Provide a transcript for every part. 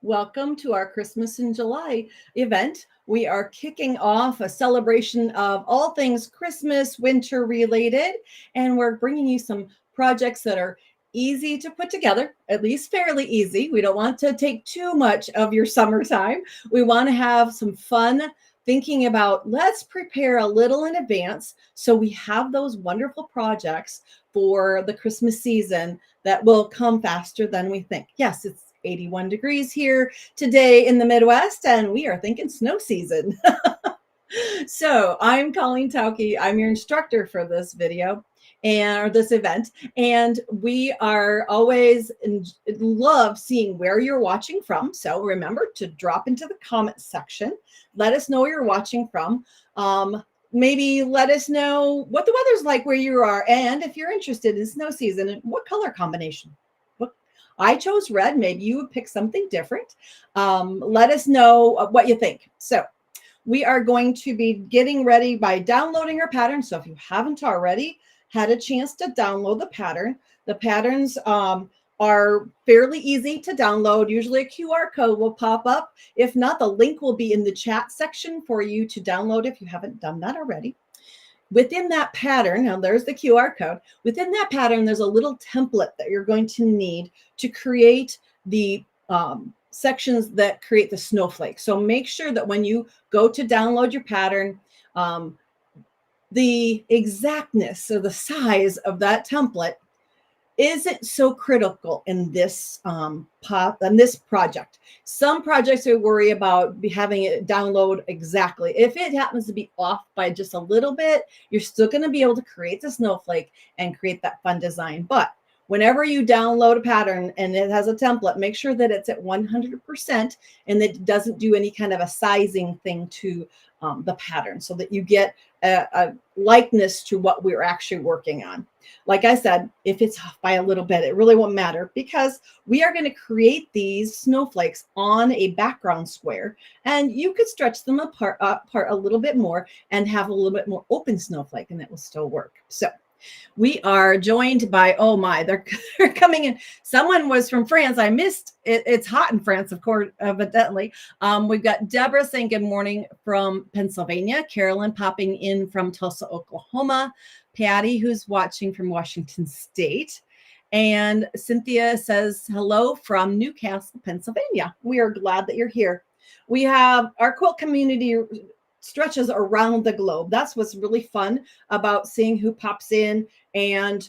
Welcome to our Christmas in July event. We are kicking off a celebration of all things Christmas, winter related, and we're bringing you some projects that are easy to put together, at least fairly easy. We don't want to take too much of your summertime. We want to have some fun thinking about let's prepare a little in advance so we have those wonderful projects for the Christmas season that will come faster than we think. Yes, it's 81 degrees here today in the Midwest, and we are thinking snow season. So I'm Colleen Tauke. I'm your instructor for this video and this event. And we are always love seeing where you're watching from. So remember to drop into the comment section. Let us know where you're watching from. Maybe let us know what the weather's like where you are. And if you're interested in snow season, what color combination? I chose red. Maybe you would pick something different. Let us know what you think. So we are going to be getting ready by downloading our pattern. So if you haven't already had a chance to download the patterns are fairly easy to download. Usually a QR code will pop up. If not, the link will be in the chat section for you to download if you haven't done that already. Within that pattern, now there's the QR code. Within that pattern, there's a little template that you're going to need to create the sections that create the snowflake. So make sure that when you go to download your pattern, the exactness or the size of that template isn't so critical in this project. Some projects we worry about having it download exactly. If it happens to be off by just a little bit, you're still going to be able to create the snowflake and create that fun design. But whenever you download a pattern and it has a template, make sure that it's at 100% and that it doesn't do any kind of a sizing thing to the pattern so that you get a likeness to what we're actually working on. Like I said, if it's off by a little bit, it really won't matter because we are going to create these snowflakes on a background square, and you could stretch them apart a little bit more and have a little bit more open snowflake, and it will still work. So we are joined by, oh my, they're coming in. Someone was from France. I missed it. It's hot in France, of course, evidently. We've got Deborah saying good morning from Pennsylvania. Carolyn popping in from Tulsa, Oklahoma. Patty, who's watching from Washington State. And Cynthia says hello from Newcastle, Pennsylvania. We are glad that you're here. We have our quilt community stretches around the globe. That's what's really fun about seeing who pops in and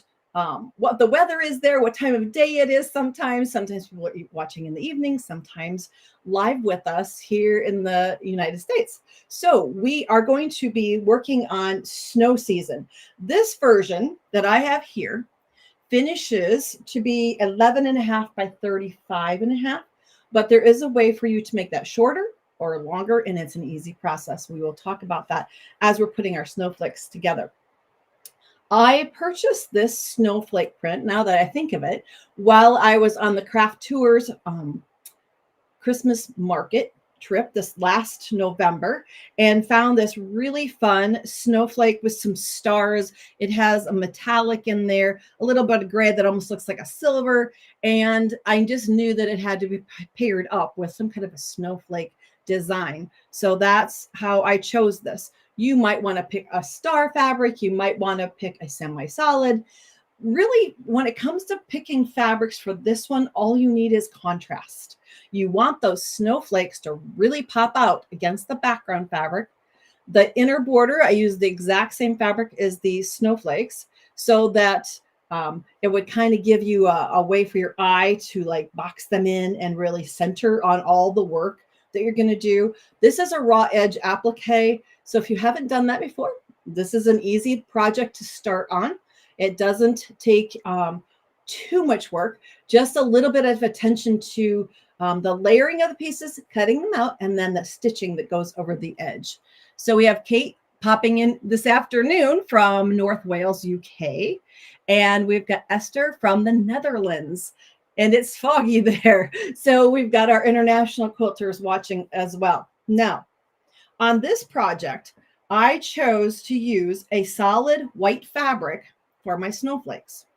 what the weather is there, what time of day it is. Sometimes people are watching in the evening, sometimes live with us here in the United States. So we are going to be working on snow season. This version that I have here finishes to be 11.5 by 35.5, but there is a way for you to make that shorter or longer, and it's an easy process. We will talk about that as we're putting our snowflakes together. I purchased this snowflake print, now that I think of it, while I was on the Craft Tours Christmas market trip this last November and found this really fun snowflake with some stars. It has a metallic in there, a little bit of gray that almost looks like a silver. And I just knew that it had to be paired up with some kind of a snowflake design. So that's how I chose this. You might want to pick a star fabric. You might want to pick a semi-solid. Really, when it comes to picking fabrics for this one, all you need is contrast. You want those snowflakes to really pop out against the background fabric. The inner border, I use the exact same fabric as the snowflakes so that it would kind of give you a way for your eye to like box them in and really center on all the work that you're going to do. This is a raw edge applique. So if you haven't done that before, this is an easy project to start on. It doesn't take too much work, just a little bit of attention to the layering of the pieces, cutting them out, and then the stitching that goes over the edge. So we have Kate popping in this afternoon from North Wales, UK. And we've got Esther from the Netherlands. And it's foggy there. So we've got our international quilters watching as well. Now, on this project, I chose to use a solid white fabric for my snowflakes.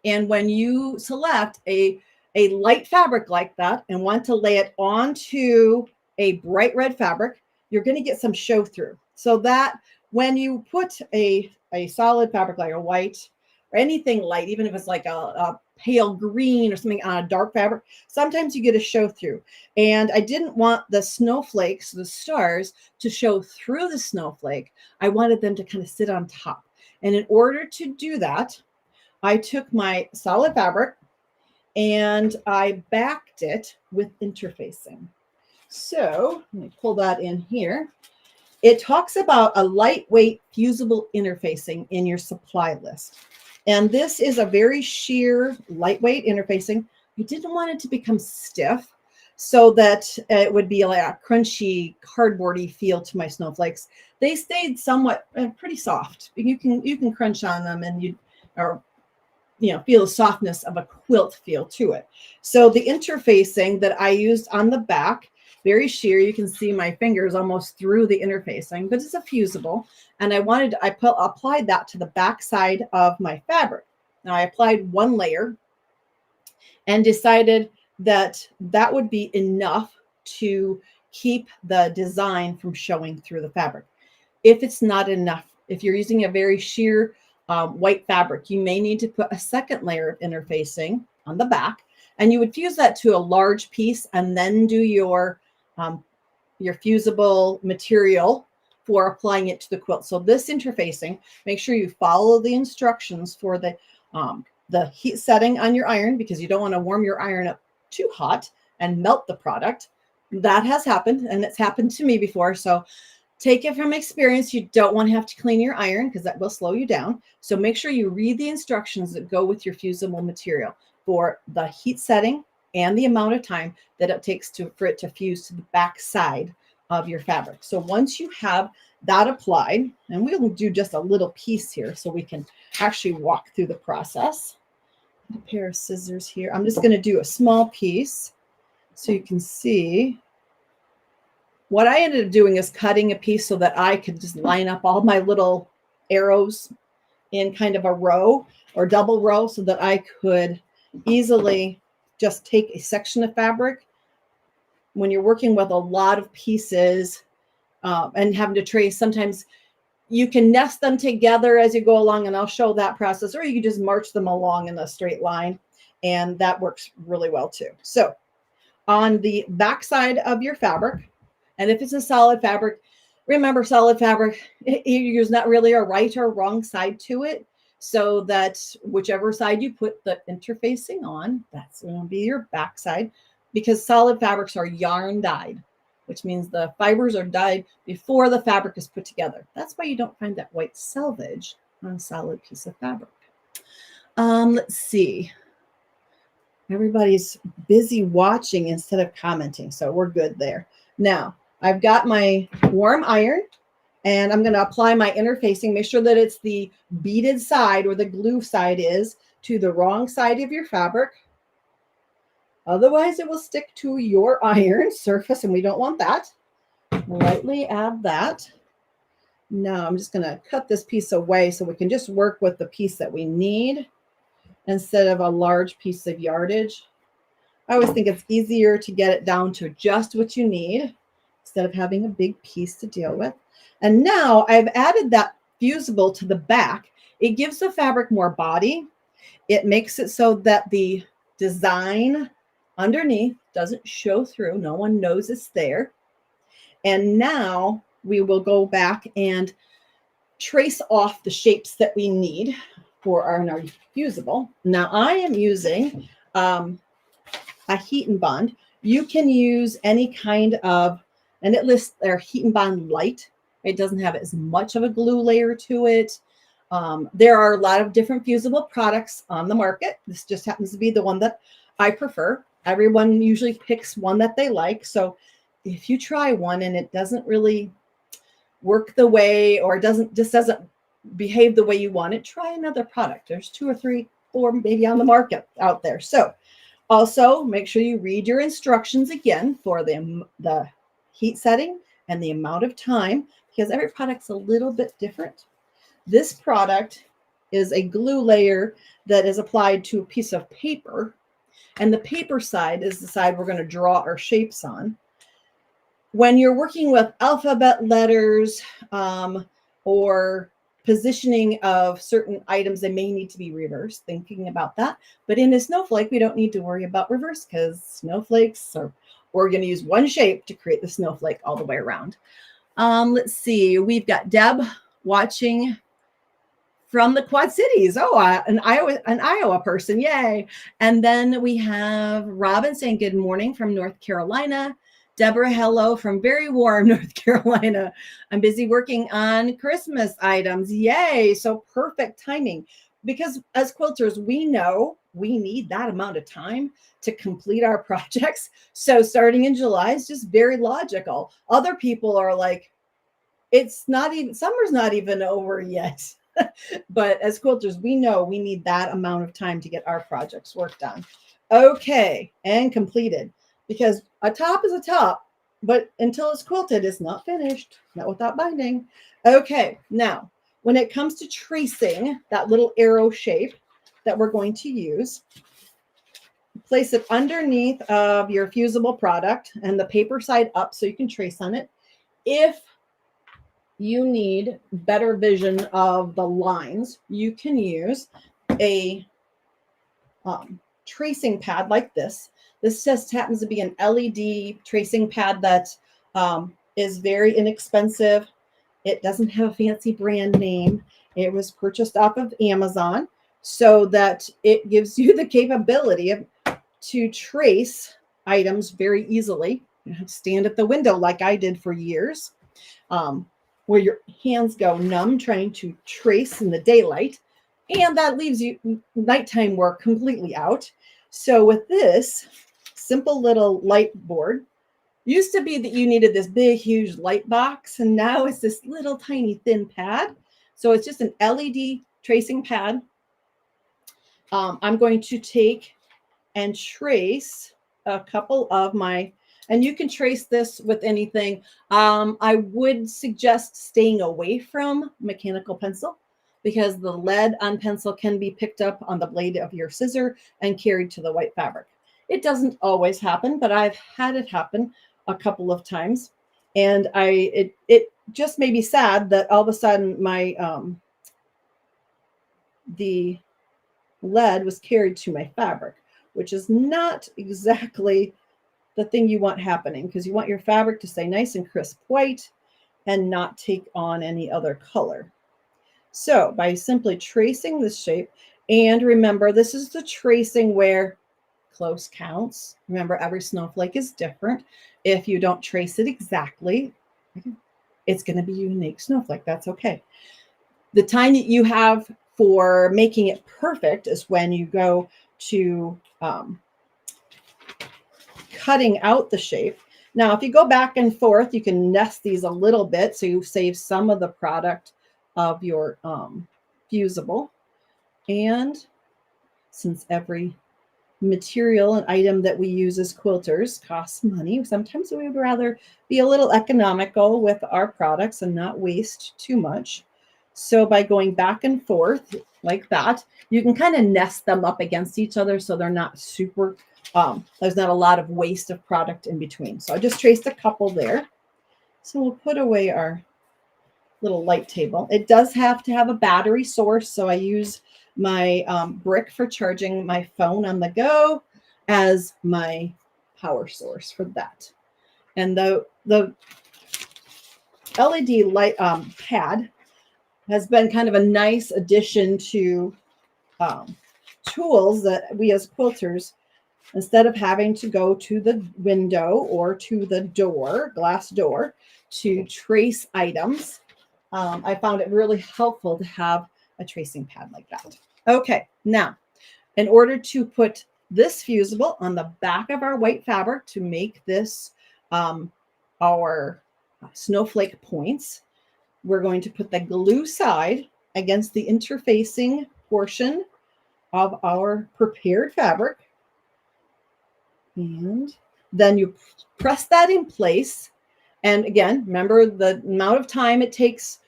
And when you select a a light fabric like that and want to lay it onto a bright red fabric, you're going to get some show through. So that when you put a solid fabric like a white or anything light, even if it's like a pale green or something on a dark fabric, sometimes you get a show through. And I didn't want the snowflakes, the stars, to show through the snowflake. I wanted them to kind of sit on top. And in order to do that, I took my solid fabric and I backed it with interfacing. So let me pull that in here. It talks about a lightweight fusible interfacing in your supply list. And this is a very sheer, lightweight interfacing. I didn't want it to become stiff so that it would be like a crunchy, cardboardy feel to my snowflakes. They stayed somewhat pretty soft. You can crunch on them and feel the softness of a quilt feel to it. So the interfacing that I used on the back, very sheer. You can see my fingers almost through the interfacing, but it's a fusible. And I applied that to the back side of my fabric. Now I applied one layer and decided that that would be enough to keep the design from showing through the fabric. If it's not enough, if you're using a very sheer white fabric, you may need to put a second layer of interfacing on the back, and you would fuse that to a large piece and then do your fusible material for applying it to the quilt. So this interfacing, make sure you follow the instructions for the heat setting on your iron, because you don't want to warm your iron up too hot and melt the product. That has happened, and it's happened to me before. So take it from experience. You don't want to have to clean your iron because that will slow you down. So make sure you read the instructions that go with your fusible material for the heat setting and the amount of time that it takes for it to fuse to the back side of your fabric. So once you have that applied, and we'll do just a little piece here so we can actually walk through the process. A pair of scissors here. I'm just going to do a small piece so you can see. What I ended up doing is cutting a piece so that I could just line up all my little arrows in kind of a row or double row so that I could easily just take a section of fabric. When you're working with a lot of pieces and having to trace, sometimes you can nest them together as you go along, and I'll show that process, or you can just march them along in a straight line, and that works really well too. So on the back side of your fabric, and if it's a solid fabric, remember solid fabric, there's not really a right or wrong side to it. So that whichever side you put the interfacing on, that's going to be your back side, because solid fabrics are yarn dyed, which means the fibers are dyed before the fabric is put together. That's why you don't find that white selvage on a solid piece of fabric. Let's see. Everybody's busy watching instead of commenting, so we're good there. Now, I've got my warm iron, and I'm going to apply my interfacing. Make sure that it's the beaded side, or the glue side is, to the wrong side of your fabric. Otherwise, it will stick to your iron surface, and we don't want that. Lightly add that. Now, I'm just going to cut this piece away so we can just work with the piece that we need instead of a large piece of yardage. I always think it's easier to get it down to just what you need instead of having a big piece to deal with. And now I've added that fusible to the back. It gives the fabric more body. It makes it so that the design underneath doesn't show through. No one knows it's there. And now we will go back and trace off the shapes that we need for our fusible. Now I am using a heat and bond. You can use any kind of, and it lists their heat and bond light. It doesn't have as much of a glue layer to it. There are a lot of different fusible products on the market. This just happens to be the one that I prefer. Everyone usually picks one that they like. So if you try one and it doesn't really work the way, or doesn't behave the way you want it, try another product. There's 2 or 3 or maybe on the market out there. So also make sure you read your instructions again for the heat setting and the amount of time, because every product's a little bit different. This product is a glue layer that is applied to a piece of paper, And the paper side is the side we're going to draw our shapes on. When you're working with alphabet letters or positioning of certain items, they may need to be reversed, thinking about that. But in a snowflake, we don't need to worry about reverse because snowflakes are, we're going to use one shape to create the snowflake all the way around. Let's see, we've got Deb watching from the Quad Cities. Oh, an Iowa person, yay. And then we have Robin saying good morning from North Carolina. Deborah, hello from very warm North Carolina. I'm busy working on Christmas items. Yay. So perfect timing, because as quilters, we know we need that amount of time to complete our projects. So starting in July is just very logical. Other people are like, it's not even, summer's not even over yet. But as quilters, we know we need that amount of time to get our projects worked on. Okay, and completed. Because a top is a top, but until it's quilted, it's not finished, not without binding. Okay, now, when it comes to tracing that little arrow shape that we're going to use, place it underneath of your fusible product and the paper side up so you can trace on it. If you need better vision of the lines, you can use a tracing pad like this. This just happens to be an LED tracing pad that is very inexpensive. It doesn't have a fancy brand name. It was purchased off of Amazon so that it gives you the capability to trace items very easily. You have to stand at the window like I did for years, where your hands go numb trying to trace in the daylight, and that leaves you nighttime work completely out. So with this simple little light board, used to be that you needed this big, huge light box, and now it's this little tiny thin pad. So it's just an LED tracing pad. I'm going to take and trace a couple of my, and you can trace this with anything. I would suggest staying away from mechanical pencil because the lead on pencil can be picked up on the blade of your scissor and carried to the white fabric. It doesn't always happen, but I've had it happen a couple of times. And it just made me sad that all of a sudden my the lead was carried to my fabric, which is not exactly the thing you want happening, because you want your fabric to stay nice and crisp white and not take on any other color. So by simply tracing this shape, and remember, this is the tracing where close counts. Remember, every snowflake is different. If you don't trace it exactly, it's going to be a unique snowflake. That's okay. The time that you have for making it perfect is when you go to cutting out the shape. Now, if you go back and forth, you can nest these a little bit so you save some of the product of your fusible. And since every material and item that we use as quilters costs money, sometimes we would rather be a little economical with our products and not waste too much. So by going back and forth like that, you can kind of nest them up against each other so they're not super, there's not a lot of waste of product in between. So I just traced a couple there. So we'll put away our little light table. It does have to have a battery source, so I use my brick for charging my phone on the go as my power source for that. And the LED light pad has been kind of a nice addition to tools that we as quilters, instead of having to go to the window or to the door, glass door, to trace items, I found it really helpful to have a tracing pad like that. Okay, now, in order to put this fusible on the back of our white fabric to make this our snowflake points, we're going to put the glue side against the interfacing portion of our prepared fabric. And then you press that in place. And again, remember the amount of time it takes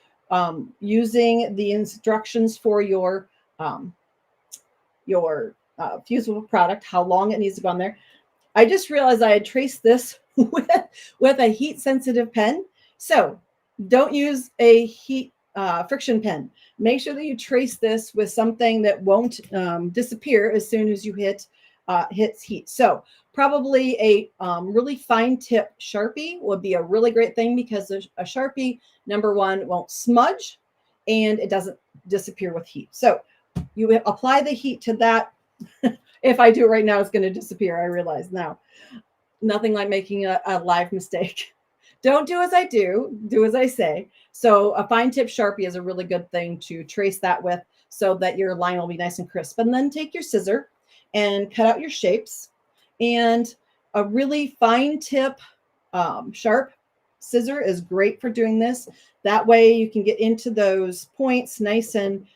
using the instructions for your fusible product, how long it needs to go on there. I just realized I had traced this with a heat sensitive pen. So don't use a heat friction pen. Make sure that you trace this with something that won't disappear as soon as you hits heat. So probably a really fine tip Sharpie would be a really great thing, because a Sharpie, number one, won't smudge and it doesn't disappear with heat. So you apply the heat to that. If I do it right now, it's going to disappear. I realize now. Nothing like making a live mistake. Don't do as I do, do as I say. So a fine tip Sharpie is a really good thing to trace that with, so that your line will be nice and crisp. And then take your scissor and cut out your shapes. And a really fine tip sharp scissor is great for doing this. That way you can get into those points nice and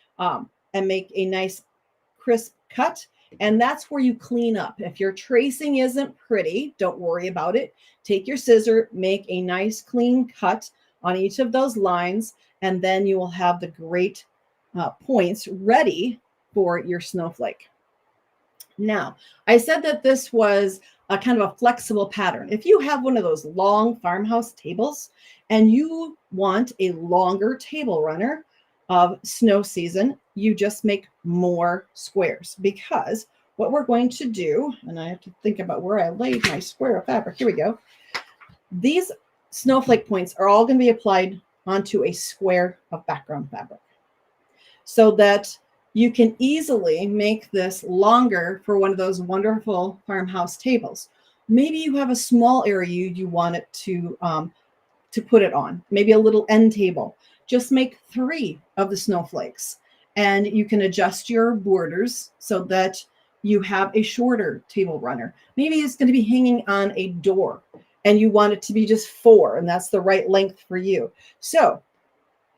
make a nice crisp cut. And that's where you clean up. If your tracing isn't pretty, don't worry about it. Take your scissor, make a nice clean cut on each of those lines, and then you will have the great points ready for your snowflake. Now, I said that this was a kind of a flexible pattern. If you have one of those long farmhouse tables and you want a longer table runner of snow season, you just make more squares, because what we're going to do, and I have to think about where I laid my square of fabric. Here we go. These snowflake points are all going to be applied onto a square of background fabric, so that you can easily make this longer for one of those wonderful farmhouse tables. Maybe you have a small area you want it to put it on, maybe a little end table. Just make 3 of the snowflakes, and you can adjust your borders so that you have a shorter table runner. Maybe it's going to be hanging on a door and you want it to be just 4, and that's the right length for you. So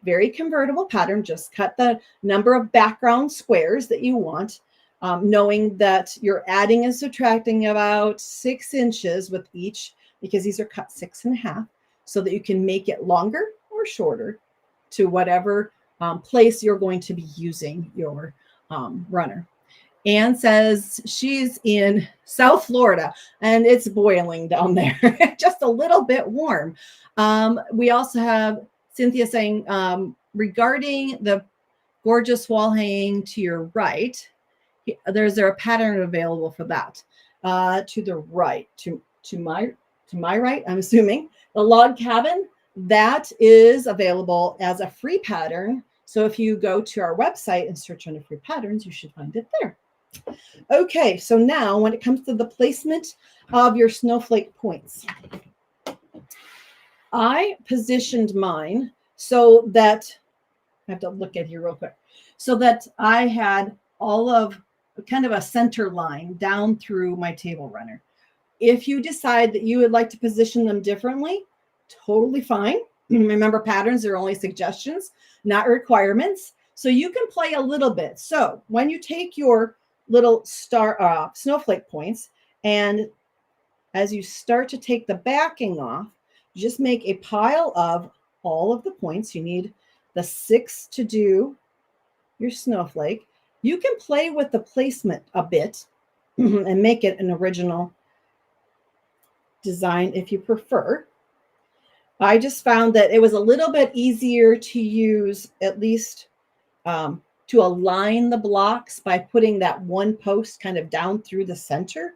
very convertible pattern. Just cut the number of background squares that you want, knowing that you're adding and subtracting about 6 inches with each, because these are cut 6.5, so that you can make it longer or shorter to whatever place you're going to be using your runner. Anne says she's in South Florida and it's boiling down there, just a little bit warm. We also have Cynthia saying, regarding the gorgeous wall hanging to your right, there's a pattern available for that. To the right, to my right, I'm assuming, the log cabin, that is available as a free pattern. So if you go to our website and search under free patterns, you should find it there. Okay, so now when it comes to the placement of your snowflake points, I positioned mine so that, I have to look at here real quick, so that I had all of kind of a center line down through my table runner. If you decide that you would like to position them differently, totally fine. Remember, patterns are only suggestions, not requirements. So you can play a little bit. So when you take your little snowflake points, and as you start to take the backing off, just make a pile of all of the points. You need the 6 to do your snowflake. You can play with the placement a bit and make it an original design if you prefer. I just found that it was a little bit easier to use, at least to align the blocks, by putting that one post kind of down through the center.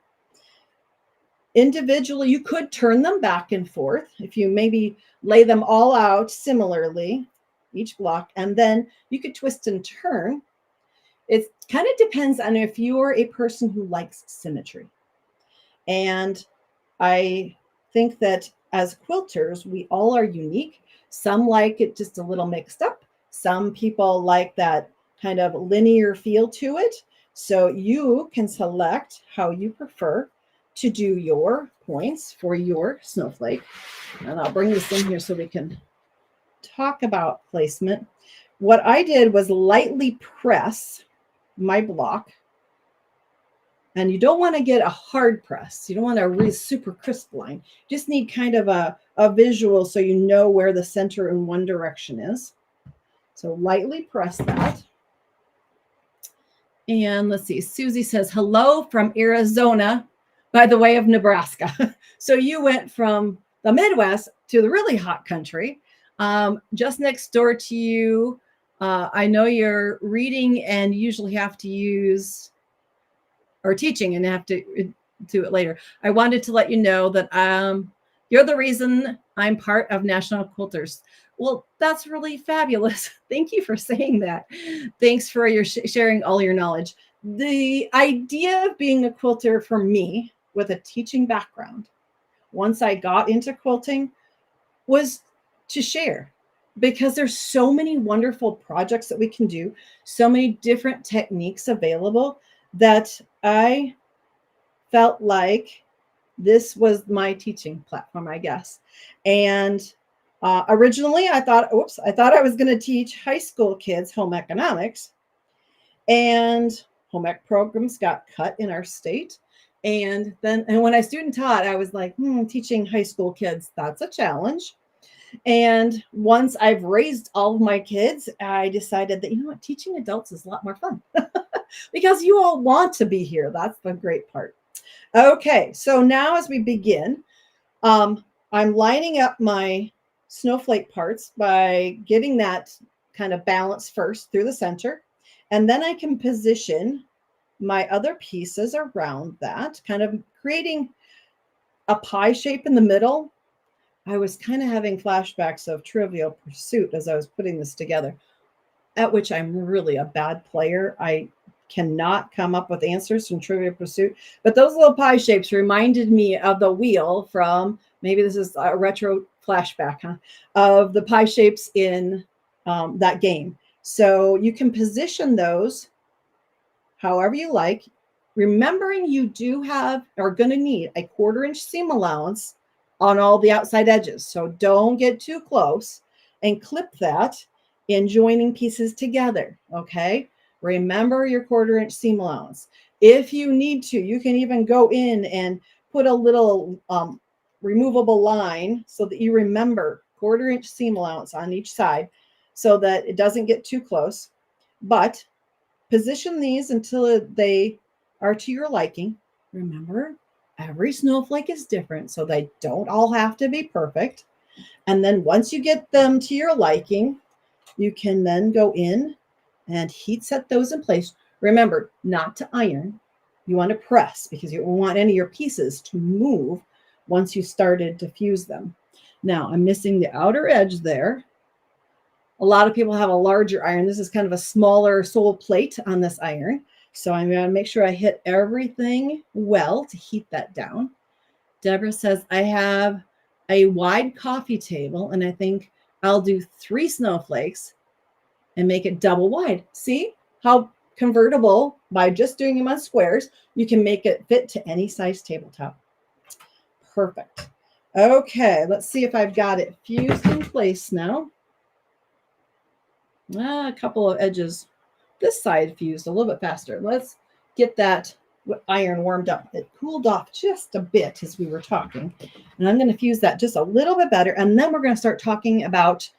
Individually, you could turn them back and forth if you maybe lay them all out similarly, each block, and then you could twist and turn. It kind of depends on if you're a person who likes symmetry. And I think that as quilters, we all are unique. Some like it just a little mixed up. Some people like that kind of linear feel to it. So you can select how you prefer to do your points for your snowflake. And I'll bring this in here so we can talk about placement. What I did was lightly press my block. And you don't want to get a hard press. You don't want a really super crisp line. You just need kind of a visual so you know where the center in one direction is. So lightly press that. And let's see, Susie says, hello from Arizona by the way of Nebraska. So you went from the Midwest to the really hot country. Just next door to you, I know you're reading and usually have to use, or teaching and have to do it later. I wanted to let you know that you're the reason I'm part of National Quilters. Well, that's really fabulous. Thank you for saying that. Thanks for your sharing all your knowledge. The idea of being a quilter for me with a teaching background, once I got into quilting, was to share, because there's so many wonderful projects that we can do, so many different techniques available, that I felt like this was my teaching platform, I guess. And originally I thought I was going to teach high school kids home economics, and home ec programs got cut in our state. And when I student taught, I was like, teaching high school kids, that's a challenge. And once I've raised all of my kids, I decided that, you know what, teaching adults is a lot more fun because you all want to be here. That's the great part. Okay, so now as we begin, I'm lining up my snowflake parts by getting that kind of balance first through the center. And then I can position my other pieces around that, kind of creating a pie shape in the middle. I was kind of having flashbacks of Trivial Pursuit as I was putting this together, at which I'm really a bad player. I cannot come up with answers from Trivial Pursuit, but those little pie shapes reminded me of the wheel from, maybe this is a retro flashback, of the pie shapes in that game. So you can position those however you like, remembering you are going to need a 1/4 inch seam allowance on all the outside edges. So don't get too close, and clip that in joining pieces together. Okay. Remember your 1/4 inch seam allowance. If you need to, you can even go in and put a little removable line so that you remember 1/4 inch seam allowance on each side so that it doesn't get too close. But position these until they are to your liking. Remember, every snowflake is different, so they don't all have to be perfect. And then once you get them to your liking, you can then go in and heat set those in place. Remember, not to iron. You want to press, because you don't want any of your pieces to move once you started to fuse them. Now, I'm missing the outer edge there. A lot of people have a larger iron. This is kind of a smaller sole plate on this iron. So I'm going to make sure I hit everything well to heat that down. Deborah says, I have a wide coffee table, and I think I'll do 3 snowflakes and make it double wide. See how convertible, by just doing them on squares, you can make it fit to any size tabletop. Perfect. Okay, let's see if I've got it fused in place now. A couple of edges this side fused a little bit faster. Let's get that iron warmed up. It cooled off just a bit as we were talking, and I'm going to fuse that just a little bit better, and then we're going to start talking about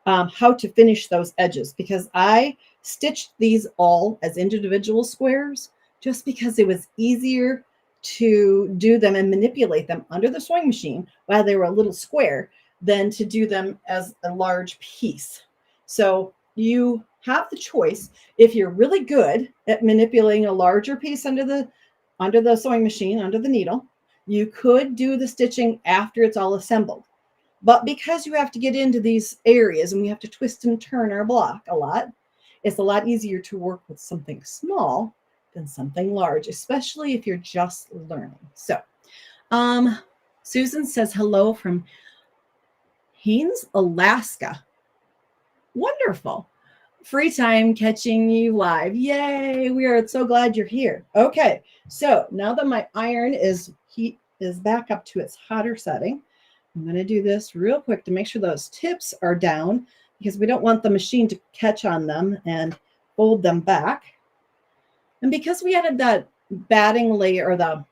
how to finish those edges, because I stitched these all as individual squares just because it was easier to do them and manipulate them under the sewing machine while they were a little square than to do them as a large piece. So you have the choice. If you're really good at manipulating a larger piece under the sewing machine, under the needle, you could do the stitching after it's all assembled. But because you have to get into these areas and we have to twist and turn our block a lot, it's a lot easier to work with something small than something large, especially if you're just learning. So Susan says hello from Haines, Alaska. Wonderful. Free time catching you live. Yay. We are so glad you're here. Okay. So now that my iron is back up to its hotter setting, I'm going to do this real quick to make sure those tips are down, because we don't want the machine to catch on them and fold them back. And because we added that batting layer, or the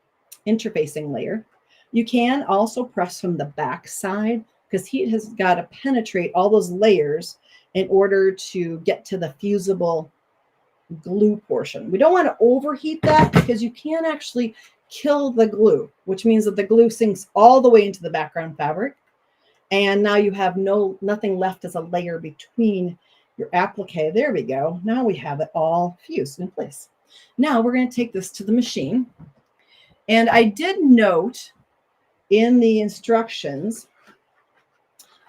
interfacing layer, you can also press from the back side, because heat has got to penetrate all those layers in order to get to the fusible glue portion. We don't want to overheat that because you can actually kill the glue, which means that the glue sinks all the way into the background fabric. And now you have nothing left as a layer between your applique. There we go. Now we have it all fused in place. Now we're going to take this to the machine. And I did note in the instructions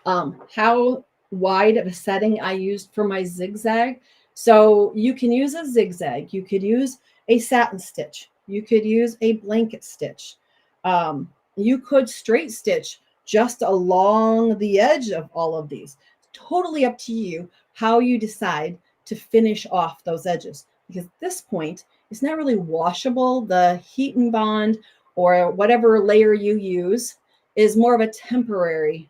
how wide of a setting I used for my zigzag. So you can use a zigzag. You could use a satin stitch. You could use a blanket stitch. You could straight stitch just along the edge of all of these. Totally up to you how you decide to finish off those edges. Because at this point, it's not really washable. The heat and bond or whatever layer you use is more of a temporary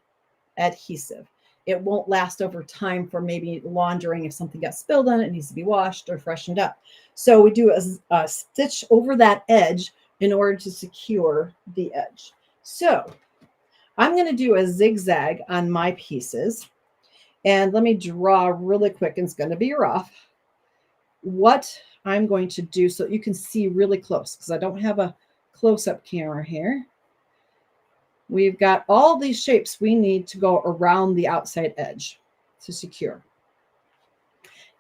adhesive. It won't last over time for maybe laundering. If something got spilled on it, it needs to be washed or freshened up. So we do a stitch over that edge in order to secure the edge. So I'm going to do a zigzag on my pieces. And let me draw really quick, and it's going to be rough, what I'm going to do so you can see really close, because I don't have a close-up camera here. We've got all these shapes we need to go around the outside edge to secure.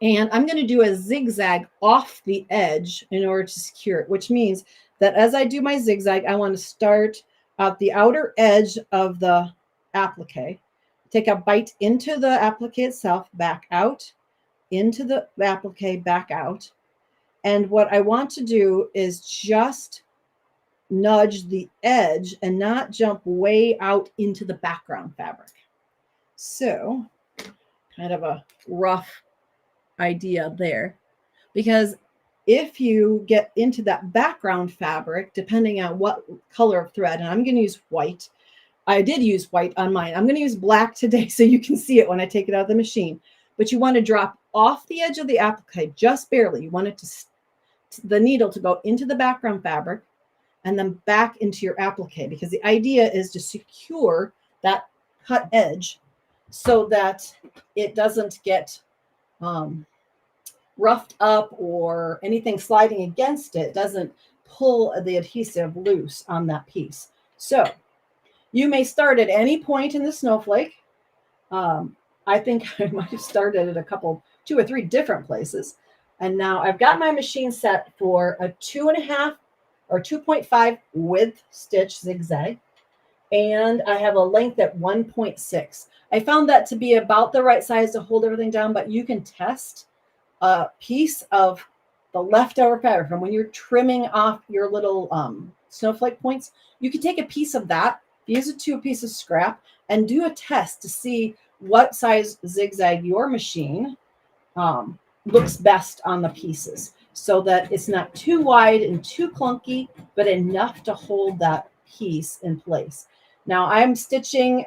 And I'm going to do a zigzag off the edge in order to secure it, which means that as I do my zigzag, I want to start at the outer edge of the applique, take a bite into the applique itself, back out, into the applique, back out. And what I want to do is just nudge the edge and not jump way out into the background fabric. So kind of a rough idea there, because if you get into that background fabric, depending on what color of thread, and I'm going to use white. I did use white on mine. I'm going to use black today so you can see it when I take it out of the machine. But you want to drop off the edge of the applique just barely. You want it the needle to go into the background fabric and then back into your applique, because the idea is to secure that cut edge so that it doesn't get roughed up or anything sliding against it doesn't pull the adhesive loose on that piece. So you may start at any point in the snowflake. I think I might have started at 2 or 3 different places. And now I've got my machine set for a 2.5 or 2.5 width stitch zigzag. And I have a length at 1.6. I found that to be about the right size to hold everything down, but you can test a piece of the leftover fabric from when you're trimming off your little snowflake points. You can take a piece of that, use it to a piece of scrap, and do a test to see what size zigzag your machine looks best on the pieces, so that it's not too wide and too clunky, but enough to hold that piece in place. Now I'm stitching,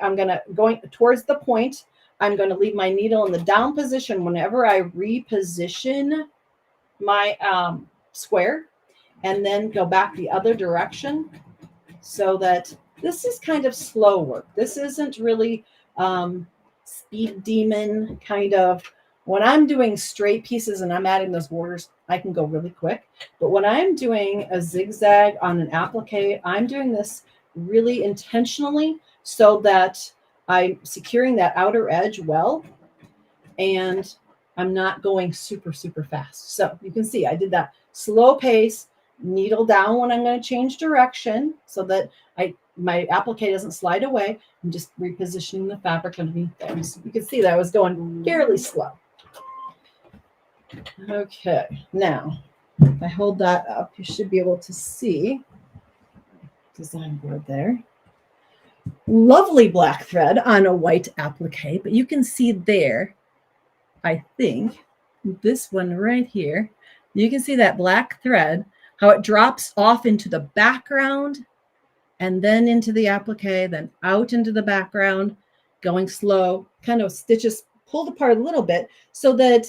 going towards the point. I'm going to leave my needle in the down position whenever I reposition my square, and then go back the other direction, so that this is kind of slow work. This isn't really speed demon kind of. When I'm doing straight pieces and I'm adding those borders, I can go really quick. But when I'm doing a zigzag on an applique, I'm doing this really intentionally so that I'm securing that outer edge well, and I'm not going super, super fast. So you can see I did that slow pace, needle down when I'm going to change direction so that my applique doesn't slide away. I'm just repositioning the fabric underneath there. So you can see that I was going fairly slow. Okay, now if I hold that up, you should be able to see design board there. Lovely black thread on a white applique, but you can see there, I think, this one right here, you can see that black thread, how it drops off into the background and then into the applique, then out into the background, going slow, kind of stitches pulled apart a little bit so that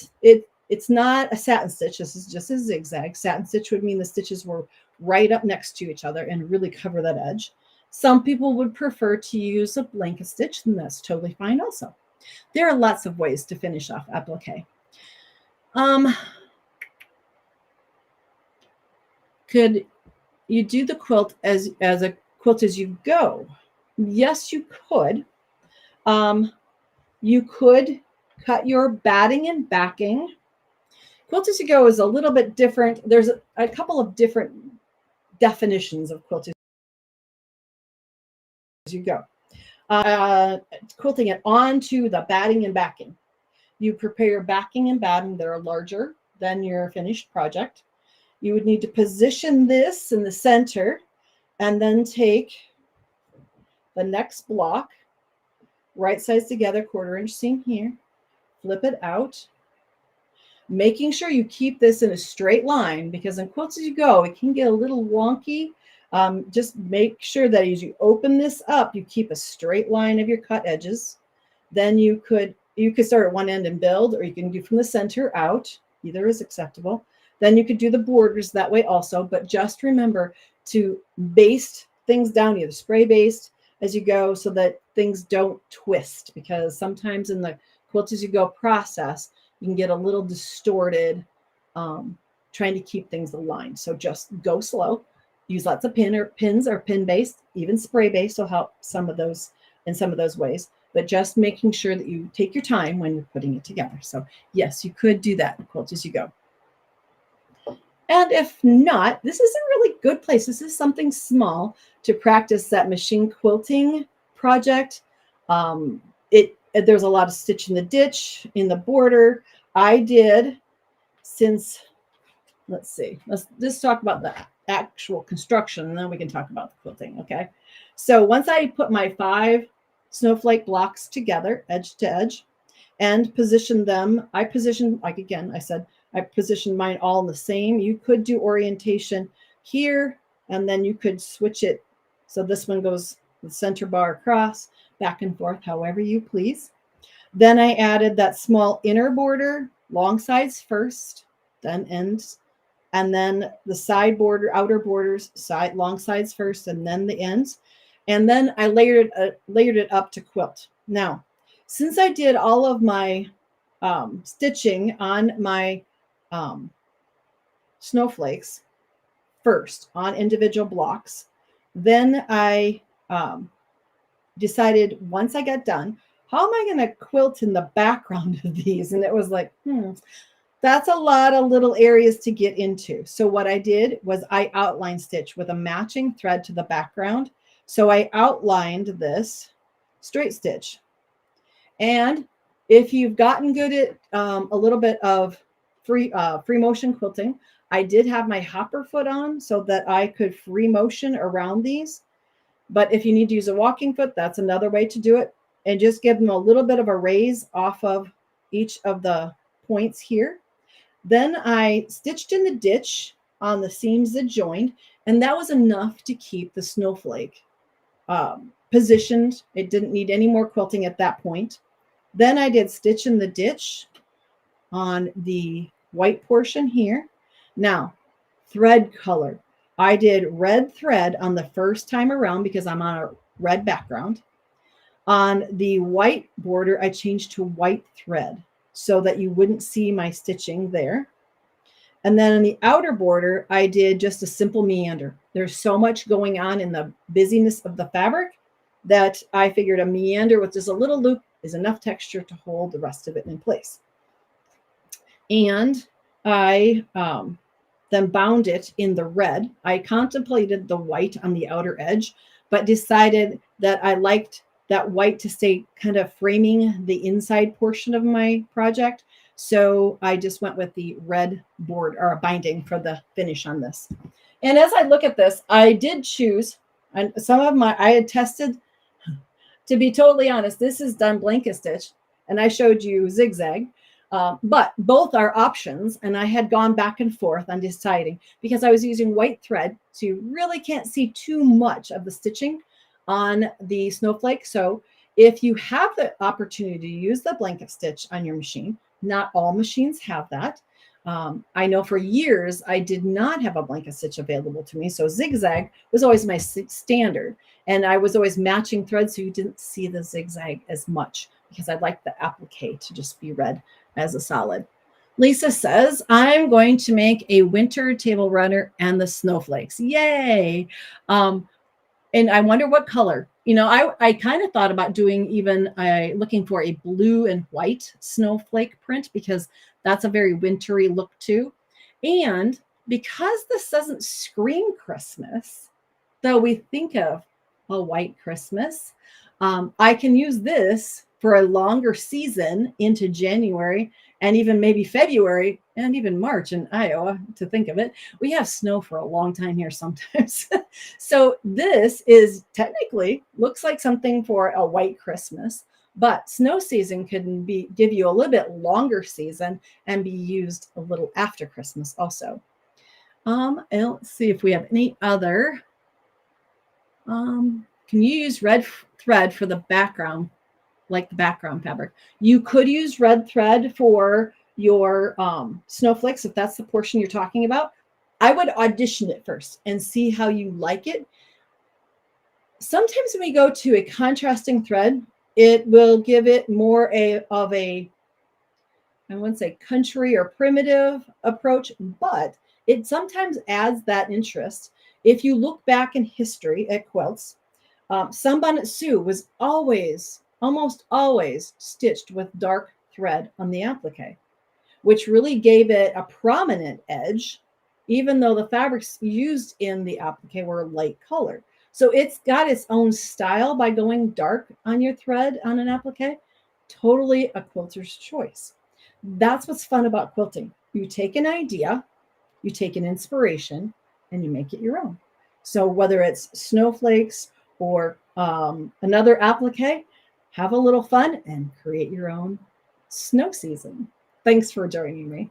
it's not a satin stitch. This is just a zigzag. Satin stitch would mean the stitches were right up next to each other and really cover that edge. Some people would prefer to use a blanket stitch, and that's totally fine also. There are lots of ways to finish off applique. Could you do the quilt as a quilt as you go? Yes, you could. You could cut your batting and backing. Quilt as you go is a little bit different. There's a couple of different definitions of quilt as you go. Quilting it onto the batting and backing. You prepare your backing and batting that are larger than your finished project. You would need to position this in the center and then take the next block, right sides together, 1/4 inch seam here, flip it out, making sure you keep this in a straight line, because in quilts as you go, it can get a little wonky. Just make sure that as you open this up, you keep a straight line of your cut edges. Then you could start at one end and build, or you can do from the center out. Either is acceptable. Then you could do the borders that way also, but just remember to baste things down, either spray based as you go, so that things don't twist, because sometimes in the quilt as you go process, you can get a little distorted trying to keep things aligned. So just go slow. Use lots of pins or pin based, even spray based will help some of those in some of those ways, but just making sure that you take your time when you're putting it together. So yes, you could do that quilt as you go. And if not, this is a really good place. This is something small to practice that machine quilting project. There's a lot of stitch in the ditch, in the border. I did, since, let's see, let's just talk about the actual construction, and then we can talk about the quilting, okay? So once I put my 5 snowflake blocks together, edge to edge, and position them, I positioned, like again, I said, I positioned mine all in the same. You could do orientation here, and then you could switch it. So this one goes the center bar across, back and forth, however you please. Then I added that small inner border, long sides first, then ends, and then the side border, outer borders, long sides first, and then the ends. And then I layered it up to quilt. Now, since I did all of my stitching on my snowflakes first on individual blocks, then I decided, once I got done, how am I going to quilt in the background of these? And it was like, that's a lot of little areas to get into. So what I did was I outline stitch with a matching thread to the background. So I outlined this straight stitch. And if you've gotten good at a little bit of free motion quilting, I did have my hopper foot on so that I could free motion around these. But if you need to use a walking foot, that's another way to do it. And just give them a little bit of a raise off of each of the points here. Then I stitched in the ditch on the seams that joined, and that was enough to keep the snowflake positioned. It didn't need any more quilting at that point. Then I did stitch in the ditch on the white portion here. Now, thread color. I did red thread on the first time around because I'm on a red background. On the white border, I changed to white thread so that you wouldn't see my stitching there. And then on the outer border, I did just a simple meander. There's so much going on in the busyness of the fabric that I figured a meander with just a little loop is enough texture to hold the rest of it in place. And I then bound it in the red. I contemplated the white on the outer edge, but decided that I liked that white to stay kind of framing the inside portion of my project. So I just went with the red board or a binding for the finish on this. And as I look at this, I did choose, and some of I had tested, to be totally honest, this is done blanket stitch, and I showed you zigzag. But both are options, and I had gone back and forth on deciding because I was using white thread, so you really can't see too much of the stitching on the snowflake. So if you have the opportunity to use the blanket stitch on your machine, not all machines have that. I know for years I did not have a blanket stitch available to me, so zigzag was always my standard, and I was always matching threads so you didn't see the zigzag as much because I like the applique to just be read as a solid. Lisa says, I'm going to make a winter table runner and the snowflakes. Yay. And I wonder what color. I kind of thought about doing even looking for a blue and white snowflake print because that's a very wintry look too. And because this doesn't scream Christmas, though we think of a white Christmas, I can use this for a longer season into January and even maybe February and even March in Iowa, to think of it. We have snow for a long time here sometimes. So this is technically looks like something for a white Christmas, but snow season can give you a little bit longer season and be used a little after Christmas also. And let's see if we have any other. Can you use red thread for the background, like the background fabric? You could use red thread for your snowflakes if that's the portion you're talking about. I would audition it first and see how you like it. Sometimes when we go to a contrasting thread, it will give it more of a, I wouldn't say country or primitive approach, but it sometimes adds that interest. If you look back in history at quilts, Sunbonnet Sue was almost always stitched with dark thread on the applique, which really gave it a prominent edge, even though the fabrics used in the applique were light colored. So it's got its own style by going dark on your thread on an applique. Totally a quilter's choice. That's what's fun about quilting. You take an idea, you take an inspiration, and you make it your own. So whether it's snowflakes or another applique, have a little fun and create your own snow season. Thanks for joining me.